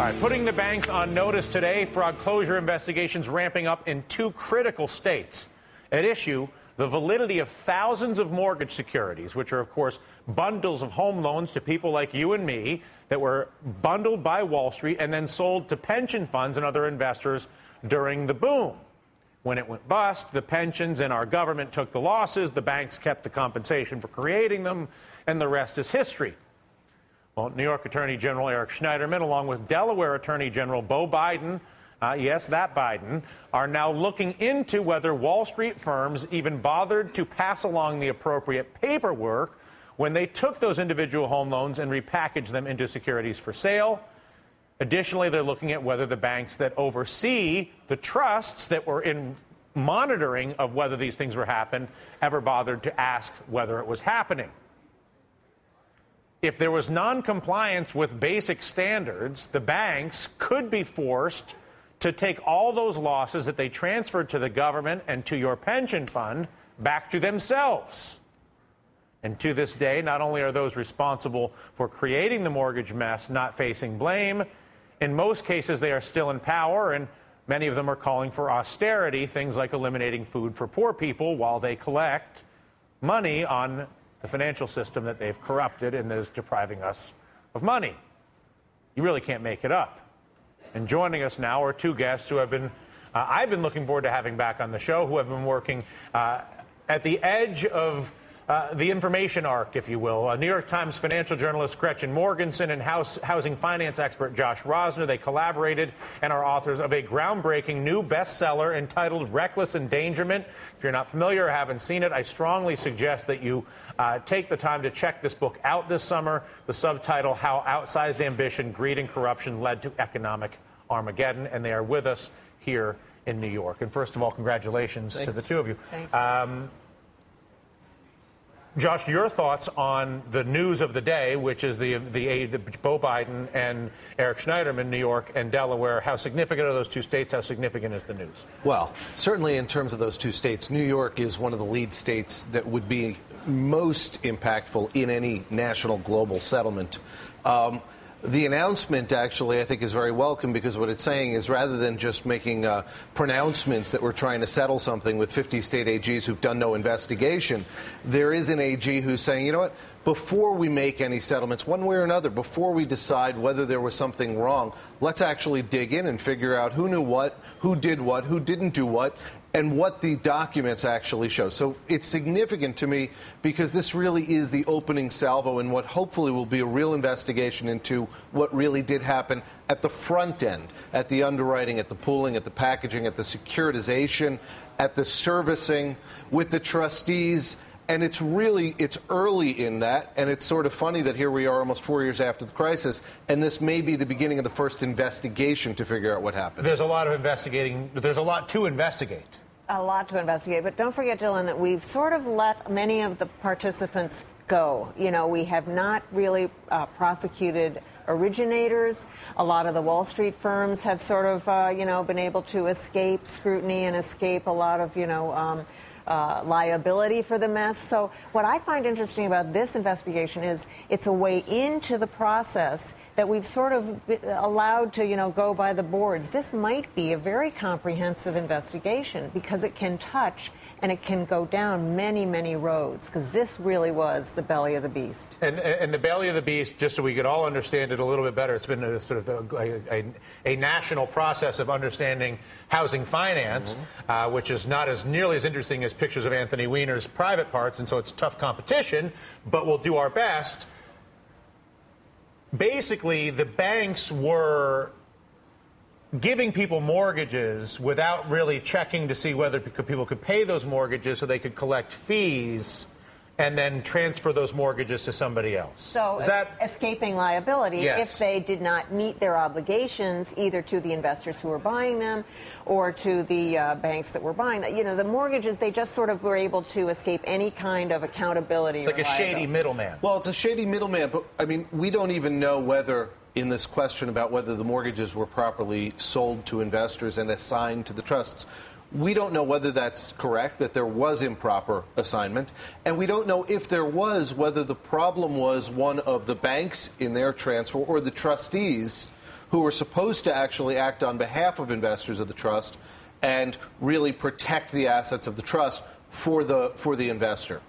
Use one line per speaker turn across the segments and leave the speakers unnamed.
All right, putting the banks on notice today, fraud closure investigations ramping up in two critical states. At issue, the validity of thousands of mortgage securities, which are, of course, bundles of home loans to people like you and me that were bundled by Wall Street and then sold to pension funds and other investors during the boom. When it went bust, the pensions and our government took the losses, the banks kept the compensation for creating them, and the rest is history. Well, New York Attorney General Eric Schneiderman, along with Delaware Attorney General Beau Biden, yes, that Biden, are now looking into whether Wall Street firms even bothered to pass along the appropriate paperwork when they took those individual home loans and repackaged them into securities for sale. Additionally, they're looking at whether the banks that oversee the trusts that were in monitoring of whether these things were happening ever bothered to ask whether it was happening. If there was non-compliance with basic standards, the banks could be forced to take all those losses that they transferred to the government and to your pension fund back to themselves. And to this day, not only are those responsible for creating the mortgage mess not facing blame, in most cases they are still in power, and many of them are calling for austerity, things like eliminating food for poor people while they collect money on the financial system that they've corrupted and is depriving us of money. You really can't make it up. And joining us now are two guests who have been, I've been looking forward to having back on the show, who have been working at the edge of the information arc, if you will. New York Times financial journalist Gretchen Morgenson and housing finance expert Josh Rosner. They collaborated and are authors of a groundbreaking new bestseller entitled Reckless Endangerment. If you're not familiar or haven't seen it, I strongly suggest that you take the time to check this book out this summer. The subtitle, How Outsized Ambition, Greed, and Corruption Led to Economic Armageddon. And they are with us here in New York. And first of all, congratulations to the two of you.
Thanks.
Josh, your thoughts on the news of the day, which is the Beau Biden and Eric Schneiderman, New York and Delaware. How significant are those two states? How significant is the news?
Well, certainly in terms of those two states, New York is one of the lead states that would be most impactful in any national global settlement. The announcement, actually, I think is very welcome because what it's saying is rather than just making pronouncements that we're trying to settle something with 50 state AGs who've done no investigation, there is an AG who's saying, you know what, before we make any settlements, one way or another, before we decide whether there was something wrong, let's actually dig in and figure out who knew what, who didn't do what, and what the documents actually show. So it's significant to me because this really is the opening salvo in what hopefully will be a real investigation into what really did happen at the front end, at the underwriting, at the pooling, at the packaging, at the securitization, at the servicing, with the trustees. And it's early in that, and it's sort of funny that here we are almost 4 years after the crisis, and this may be the beginning of the first investigation to figure out what happened.
There's a lot of investigating. There's a lot to investigate.
A lot to investigate, but don't forget, Dylan, that we've sort of let many of the participants go. You know, we have not really prosecuted originators. A lot of the Wall Street firms have sort of, been able to escape scrutiny and escape a lot of, liability for the mess. So what I find interesting about this investigation is it's a way into the process that we've sort of allowed to, go by the boards. This might be a very comprehensive investigation because it can touch and it can go down many, many roads, because this really was the belly of the beast.
And the belly of the beast, just so we could all understand it a little bit better, it's been a sort of a national process of understanding housing finance, which is not as nearly as interesting as pictures of Anthony Weiner's private parts, and so it's tough competition, but we'll do our best. Basically, the banks were giving people mortgages without really checking to see whether people could pay those mortgages so they could collect fees and then transfer those mortgages to somebody else.
So escaping liability,
yes,
if they did not meet their obligations either to the investors who were buying them or to the banks that were buying them. The mortgages, they just sort of were able to escape any kind of accountability.
It's like a shady middleman.
Well, it's a shady middleman, but, I mean, we don't even know whether in this question about whether the mortgages were properly sold to investors and assigned to the trusts. We don't know whether that's correct, that there was improper assignment, and we don't know if there was, whether the problem was one of the banks in their transfer or the trustees who are supposed to actually act on behalf of investors of the trust and really protect the assets of the trust for the investor.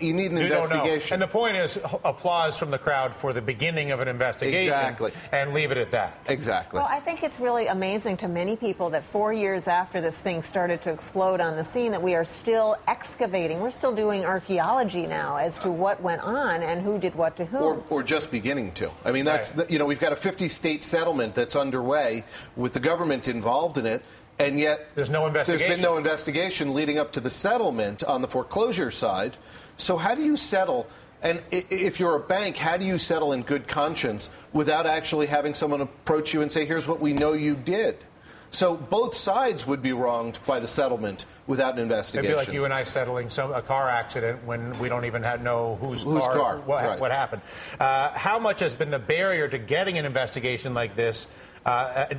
You need an investigation.
And the point is applause from the crowd for the beginning of an investigation.
Exactly.
And leave it at that.
Exactly.
Well, I think it's really amazing to many people that 4 years after this thing started to explode on the scene that we are still excavating. We're still doing archaeology now as to what went on and who did what to whom.
Or just beginning to. I mean, that's, we've got a 50-state settlement that's underway with the government involved in it. And yet,
there's been
no investigation leading up to the settlement on the foreclosure side. So how do you settle? And if you're a bank, how do you settle in good conscience without actually having someone approach you and say, here's what we know you did? So both sides would be wronged by the settlement without an investigation.
It'd be like you and I settling a car accident when we don't even know whose car. What happened. How much has been the barrier to getting an investigation like this,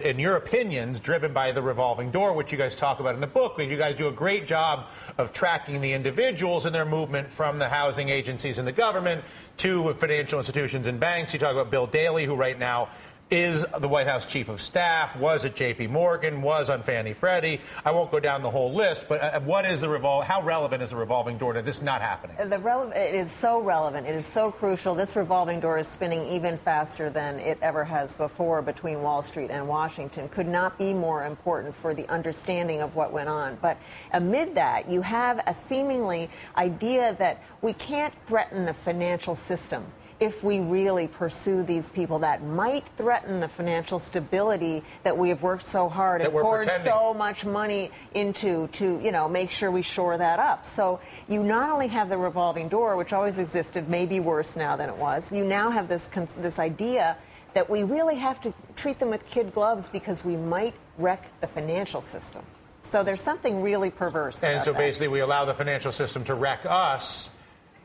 in your opinions, driven by the revolving door, which you guys talk about in the book, because you guys do a great job of tracking the individuals and their movement from the housing agencies and the government to financial institutions and banks. You talk about Bill Daley, who right now is the White House chief of staff, was at J.P. Morgan, was on Fannie Freddie. I won't go down the whole list, but how relevant is the revolving door to this not happening?
It is so relevant. It is so crucial. This revolving door is spinning even faster than it ever has before between Wall Street and Washington. Could not be more important for the understanding of what went on. But amid that, you have a seemingly idea that we can't threaten the financial system if we really pursue these people. That might threaten the financial stability that we have worked so hard and poured so much money into to, make sure we shore that up. So you not only have the revolving door, which always existed, maybe worse now than it was, you now have this idea that we really have to treat them with kid gloves because we might wreck the financial system. So there's something really perverse about
And so
that.
basically we allow the financial system to wreck us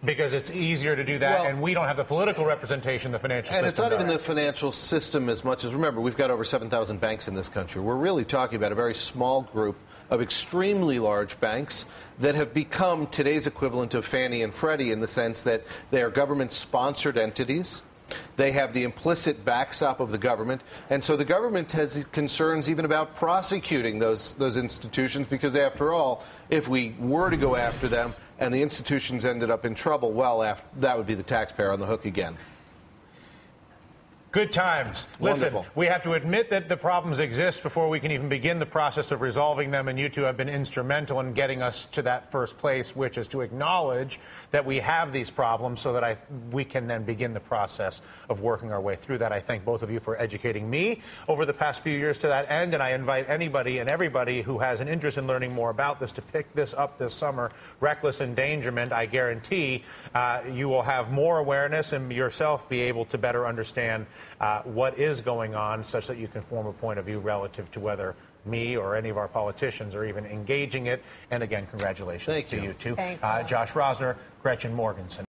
because it's easier to do that, and we don't have the political representation the financial system
And it's not
does.
even the financial system as much as, remember, we've got over 7,000 banks in this country. We're really talking about a very small group of extremely large banks that have become today's equivalent of Fannie and Freddie in the sense that they are government-sponsored entities. They have the implicit backstop of the government, and so the government has concerns even about prosecuting those institutions because, after all, if we were to go after them and the institutions ended up in trouble, well, that would be the taxpayer on the hook again.
Good times.
Wonderful.
Listen, we have to admit that the problems exist before we can even begin the process of resolving them, and you two have been instrumental in getting us to that first place, which is to acknowledge that we have these problems so that we can then begin the process of working our way through that. I thank both of you for educating me over the past few years to that end, and I invite anybody and everybody who has an interest in learning more about this to pick this up this summer. Reckless Endangerment, I guarantee you will have more awareness and yourself be able to better understand what is going on, such that you can form a point of view relative to whether me or any of our politicians are even engaging it. And again, congratulations to you two.
Thanks,
Josh Rosner, Gretchen Morganson.